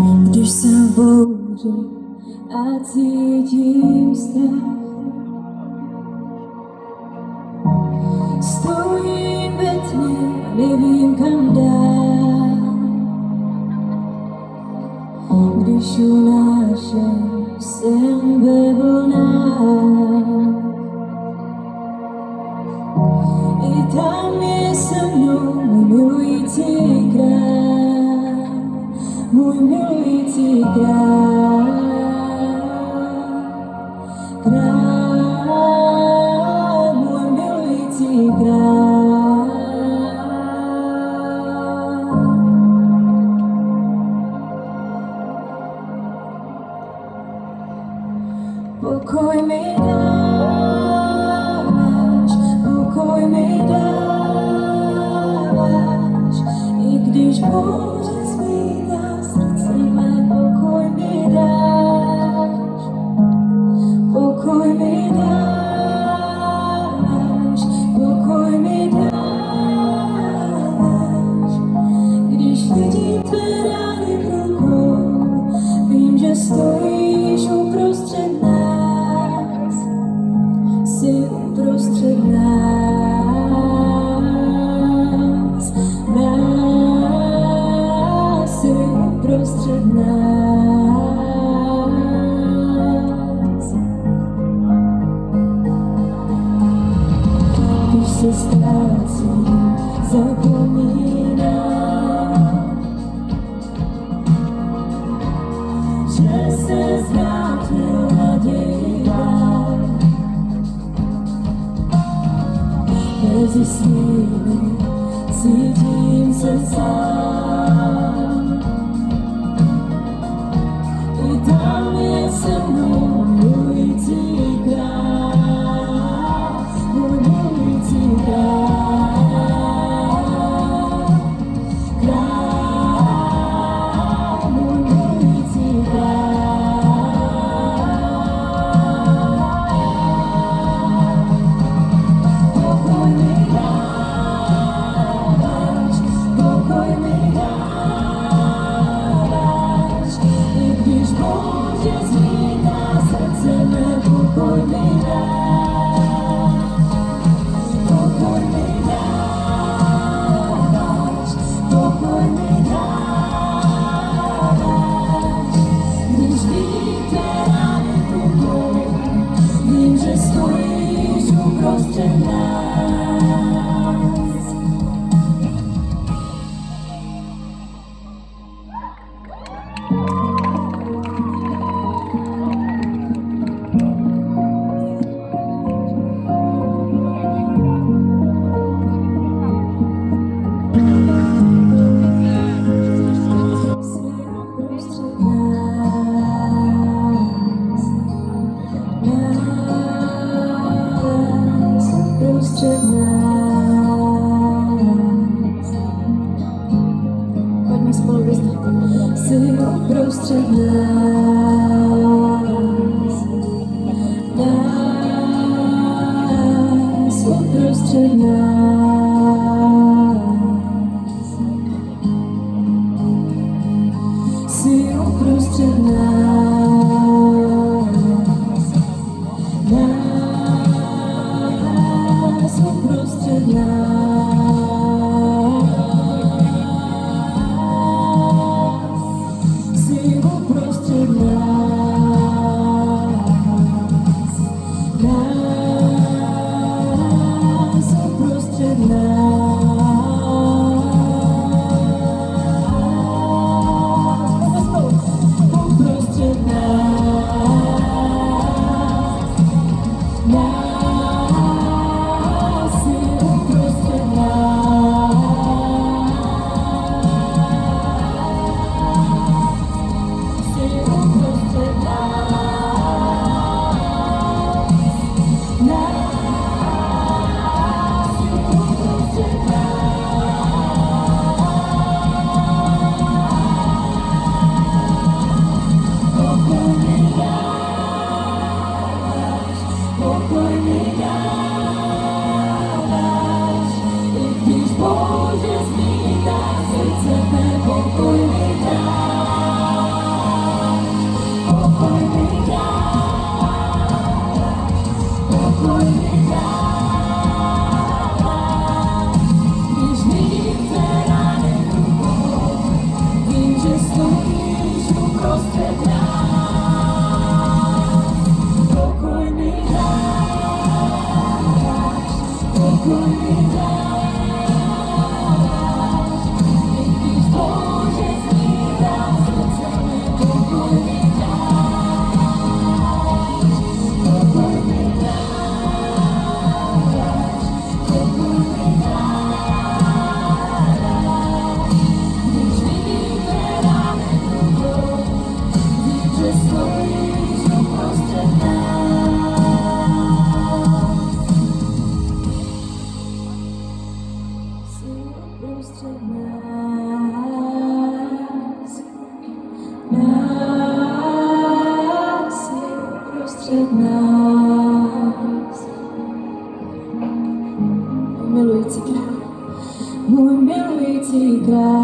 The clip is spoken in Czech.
Když jsem v bouři a cítím strach, stojím ve tmě, nevím kam dál. Když unáším jsem ve vlnách, i tam je se mnou můj milující král, můj milující král, král, můj milující král. Pokoj mi dáváš, pokoj mi dáváš, i když bouře zmítá srdce mé, pokoj mi dáš, pokoj mi dáváš, pokoj mi dáváš, když vidím tvé rány v rukou, vím, že stojíš uprostřed nás, jsi uprostřed nás, jsi uprostřed nás. Když se ztrácím, zapomínám, že se zvrátil naději dál. Mezi snými cítím se sám, i tam je se mnou milující král, můj milující král, král, můj milující král. Pokoj mi dáváš, pokoj mi dáváš, i když bouře zmítá srdce mé, pokoj mi dáš, pokoj mi dáváš, pokoj mi dáváš, když vidím tvé rány v rukou, vím, že stojíš uprostřed nás. Uprostřed nás. Pojďme spolu vyznat. Jsi uprostřed nás, nás, uprostřed nás. Jsi uprostřed nás, nás, uprostřed nás. Jsi uprostřed nás, nás, uprostřed Prostřed nás. Můj milující král, můj milující král.